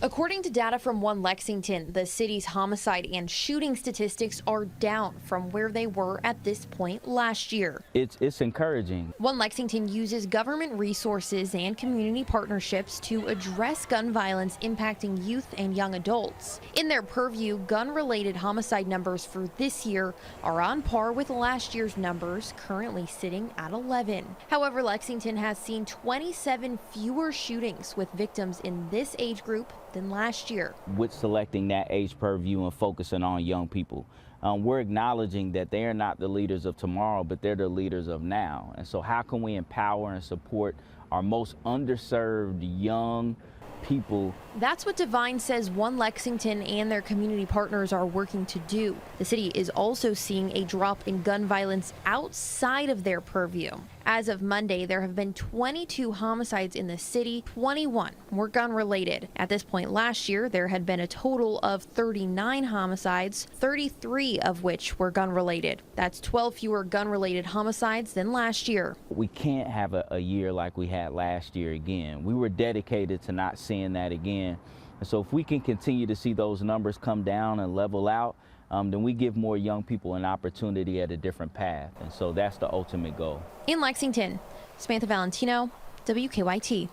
According to data from One Lexington, the city's homicide and shooting statistics are down from where they were at this point last year. It's encouraging. One Lexington uses government resources and community partnerships to address gun violence impacting youth and young adults. In their purview, gun-related homicide numbers for this year are on par with last year's numbers, currently sitting at 11. However, Lexington has seen 27 fewer shootings with victims in this age group than last year. With selecting that age purview and focusing on young people, we're acknowledging that they are not the leaders of tomorrow, but they're the leaders of now. And so how can we empower and support our most underserved young people? That's what Devine says One Lexington and their community partners are working to do. The city is also seeing a drop in gun violence outside of their purview. As of Monday, there have been 22 homicides in the city, 21 were gun related. At this point last year, there had been a total of 39 homicides, 33 of which were gun related. That's 12 fewer gun related homicides than last year. We can't have a year like we had last year again. We were dedicated to not seeing that again. And so if we can continue to see those numbers come down and level out, then we give more young people an opportunity at a different path. And so that's the ultimate goal. In Lexington, Samantha Valentino, WKYT.